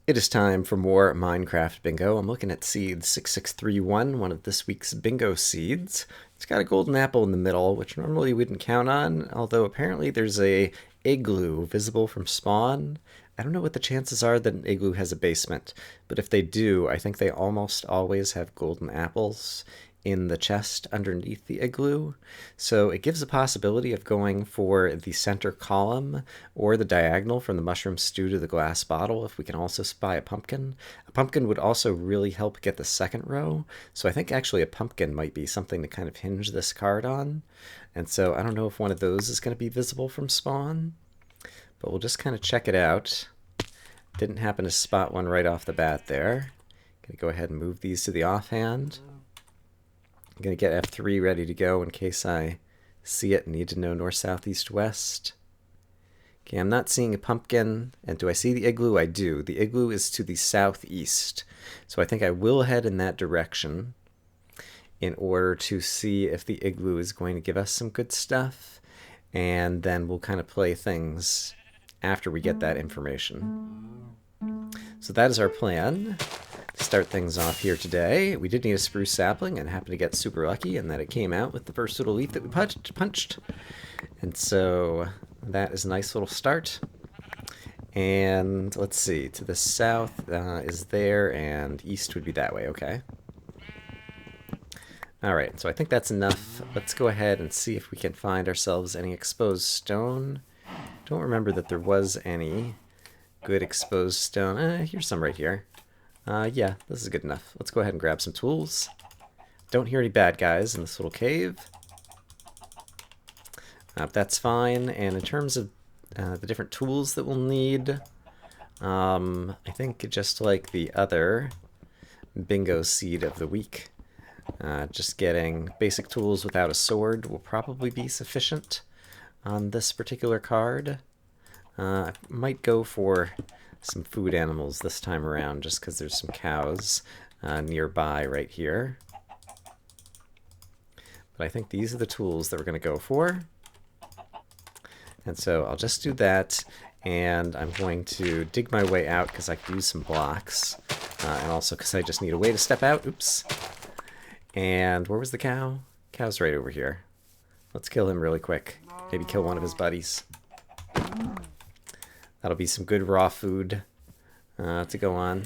It is time for more Minecraft bingo. I'm looking at seed 6631, one of this week's bingo seeds. It's got a golden apple in the middle, which normally you wouldn't count on, although apparently there's a igloo visible from spawn. I don't know what the chances are that an igloo has a basement, but if they do, I think they almost always have golden apples in the chest underneath the igloo. So it gives a possibility of going for the center column or the diagonal from the mushroom stew to the glass bottle if we can also spy a pumpkin. A pumpkin would also really help get the second row. So I think actually a pumpkin might be something to kind of hinge this card on. And so I don't know if one of those is going to be visible from spawn, but we'll just kind of check it out. Didn't happen to spot one right off the bat there. Gonna go ahead and move these to the offhand. I'm going to get F3 ready to go in case I see it and need to know north, south, east, west. Okay, I'm not seeing a pumpkin. And do I see the igloo? I do. The igloo is to the southeast. So I think I will head in that direction in order to see if the igloo is going to give us some good stuff. And then we'll kind of play things after we get that information. So that is our plan. Start things off here today. We did need a spruce sapling and happened to get super lucky in that it came out with the first little leaf that we punched. And so that is a nice little start. And let's see, to the south is there, and east would be that way, okay. Alright, so I think that's enough. Let's go ahead and see if we can find ourselves any exposed stone. Don't remember that there was any good exposed stone. Here's some right here. Yeah, this is good enough. Let's go ahead and grab some tools. Don't hear any bad guys in this little cave. That's fine. And in terms of the different tools that we'll need, I think just like the other bingo seed of the week, just getting basic tools without a sword will probably be sufficient on this particular card. I might go for some food animals this time around just because there's some cows nearby right here. But I think these are the tools that we're going to go for. And so I'll just do that, and I'm going to dig my way out because I could use some blocks, and also because I just need a way to step out. Oops. And where was the cow? Cow's right over here. Let's kill him really quick. Maybe kill one of his buddies. That'll be some good raw food to go on.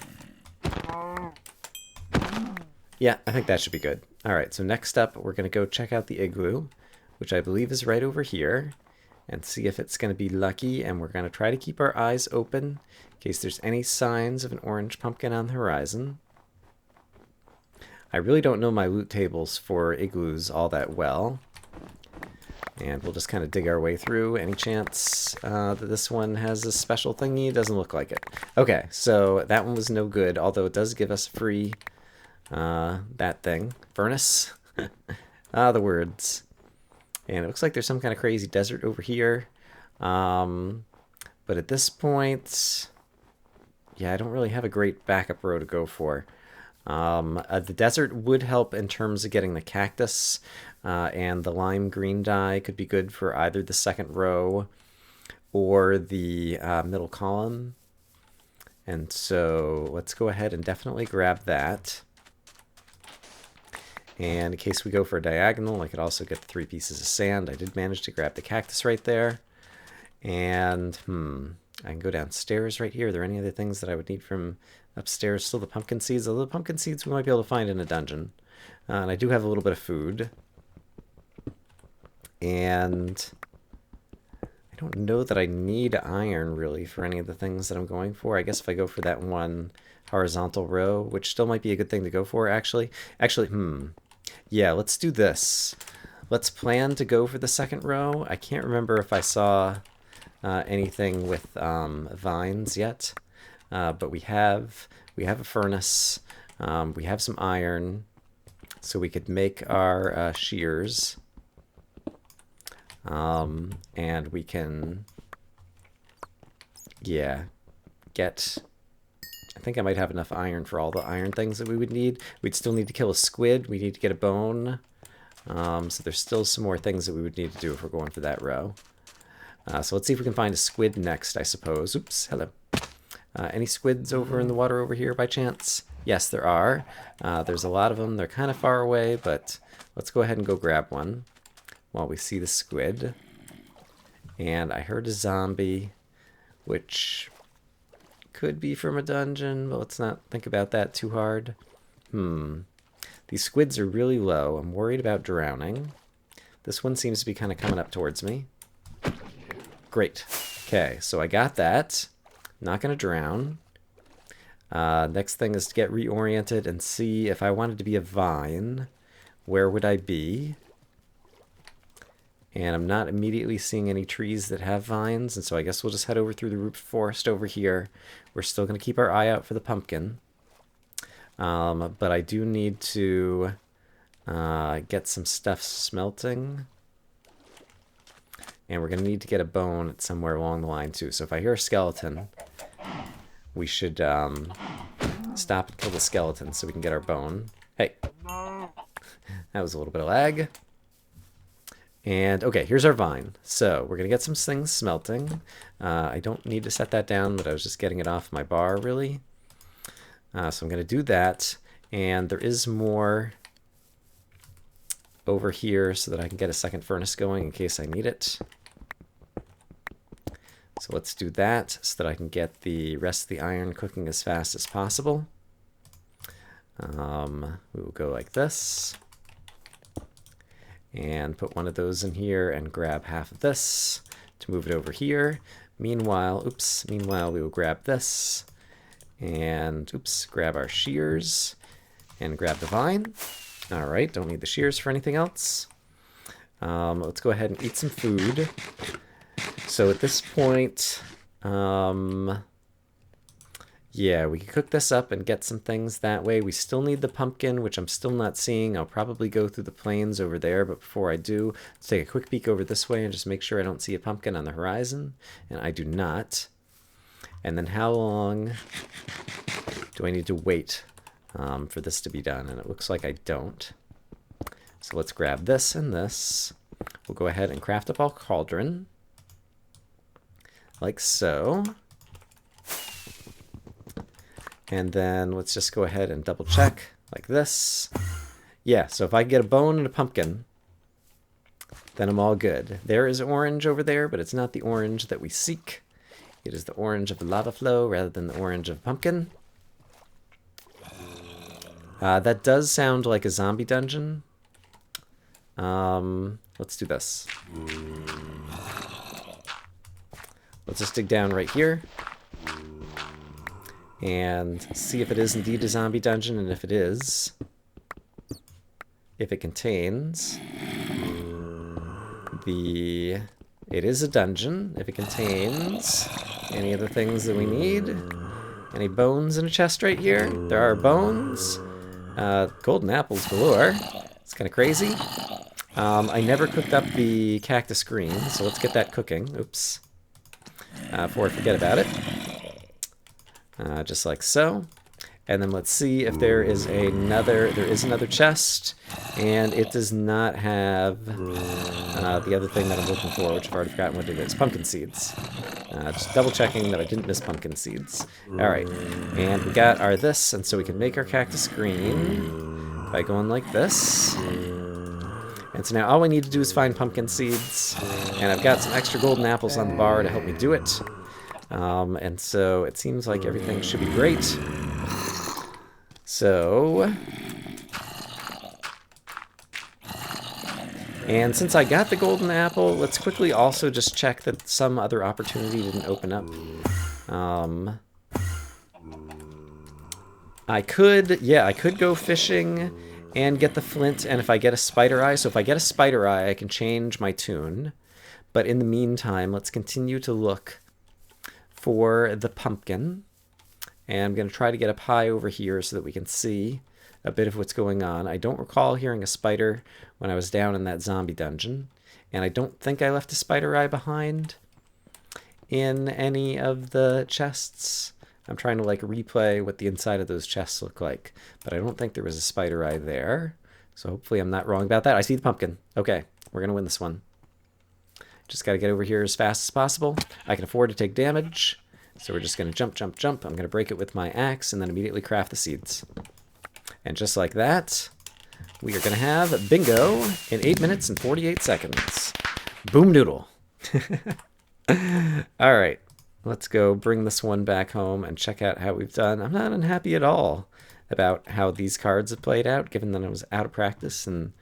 Yeah, I think that should be good. Alright, so next up, we're going to go check out the igloo, which I believe is right over here, and see if it's going to be lucky, and we're going to try to keep our eyes open in case there's any signs of an orange pumpkin on the horizon. I really don't know my loot tables for igloos all that well. And we'll just kind of dig our way through. Any chance that this one has a special thingy? Doesn't look like it. Okay, so that one was no good, although it does give us free that thing. Furnace? The words. And it looks like there's some kind of crazy desert over here. But at this point, yeah, I don't really have a great backup row to go for. The desert would help in terms of getting the cactus, and the lime green dye could be good for either the second row or the middle column. And so let's go ahead and definitely grab that. And in case we go for a diagonal, I could also get the 3 pieces of sand. I did manage to grab the cactus right there. And, I can go downstairs right here. Are there any other things that I would need from upstairs? Still the pumpkin seeds. Although the pumpkin seeds we might be able to find in a dungeon. And I do have a little bit of food. And I don't know that I need iron, really, for any of the things that I'm going for. I guess if I go for that one horizontal row, which still might be a good thing to go for, actually. Yeah, let's do this. Let's plan to go for the second row. I can't remember if I saw anything with vines yet, but we have a furnace, we have some iron, so we could make our shears, and we can, yeah, get, I think I might have enough iron for all the iron things that we would need. We'd still need to kill a squid, we need to get a bone, so there's still some more things that we would need to do if we're going for that row. So let's see if we can find a squid next, I suppose. Oops, hello. Any squids over in the water over here by chance? Yes, there are. There's a lot of them. They're kind of far away, but let's go ahead and go grab one while we see the squid. And I heard a zombie, which could be from a dungeon, but let's not think about that too hard. These squids are really low. I'm worried about drowning. This one seems to be kind of coming up towards me. Great. Okay, so I got that. Not going to drown. Next thing is to get reoriented and see if I wanted to be a vine, where would I be? And I'm not immediately seeing any trees that have vines, and so I guess we'll just head over through the root forest over here. We're still going to keep our eye out for the pumpkin. But I do need to get some stuff smelting. And we're going to need to get a bone somewhere along the line too. So if I hear a skeleton, we should stop and kill the skeleton so we can get our bone. Hey, that was a little bit of lag. And okay, here's our vine. So we're going to get some things smelting. I don't need to set that down, but I was just getting it off my bar, really. So I'm going to do that. And there is more over here so that I can get a second furnace going in case I need it. So let's do that so that I can get the rest of the iron cooking as fast as possible. We will go like this. And put one of those in here and grab half of this to move it over here. Meanwhile, we will grab this and, grab our shears and grab the vine. All right, don't need the shears for anything else. Let's go ahead and eat some food. So at this point, yeah, we can cook this up and get some things that way. We still need the pumpkin, which I'm still not seeing. I'll probably go through the plains over there, but before I do, let's take a quick peek over this way and just make sure I don't see a pumpkin on the horizon. And I do not. And then how long do I need to wait for this to be done? And it looks like I don't. So let's grab this and this. We'll go ahead and craft up our cauldron. Like so. And then let's just go ahead and double check like this. Yeah, so if I get a bone and a pumpkin, then I'm all good. There is orange over there, but it's not the orange that we seek. It is the orange of the lava flow rather than the orange of pumpkin. That does sound like a zombie dungeon. Let's do this. Let's just dig down right here and see if it is indeed a zombie dungeon, and if it is, if it contains the... It is a dungeon. If it contains any of the things that we need. Any bones in a chest right here? There are bones. Golden apples galore. It's kind of crazy. I never cooked up the cactus green, so let's get that cooking. Oops. Before I forget about it. Just like so. And then let's see if there is another chest, and it does not have the other thing that I'm looking for, which I've already forgotten what it is. Pumpkin seeds. Just double checking that I didn't miss pumpkin seeds. All right, and we got our this, and so we can make our cactus green by going like this. And so now all we need to do is find pumpkin seeds, and I've got some extra golden apples on the bar to help me do it. And so it seems like everything should be great. So, and since I got the golden apple, let's quickly also just check that some other opportunity didn't open up. I could go fishing and get the flint, and if I get a spider eye, so if I get a spider eye, I can change my tune. But in the meantime, let's continue to look for the pumpkin. And I'm going to try to get up high over here so that we can see a bit of what's going on. I don't recall hearing a spider when I was down in that zombie dungeon. And I don't think I left a spider eye behind in any of the chests. I'm trying to like replay what the inside of those chests look like. But I don't think there was a spider eye there. So hopefully I'm not wrong about that. I see the pumpkin. Okay, we're going to win this one. Just got to get over here as fast as possible. I can afford to take damage. So we're just going to jump, jump, jump. I'm going to break it with my axe and then immediately craft the seeds. And just like that, we are going to have bingo in 8 minutes and 48 seconds. Boom doodle. All right, let's go bring this one back home and check out how we've done. I'm not unhappy at all about how these cards have played out, given that I was out of practice and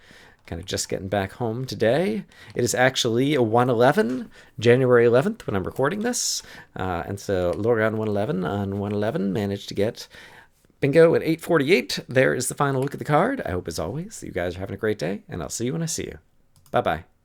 kind of just getting back home today. It is actually a 111, January 11th when I'm recording this. And so Lorian 111 on 111 managed to get bingo at 848. There is the final look at the card. I hope, as always, that you guys are having a great day, and I'll see you when I see you. Bye-bye.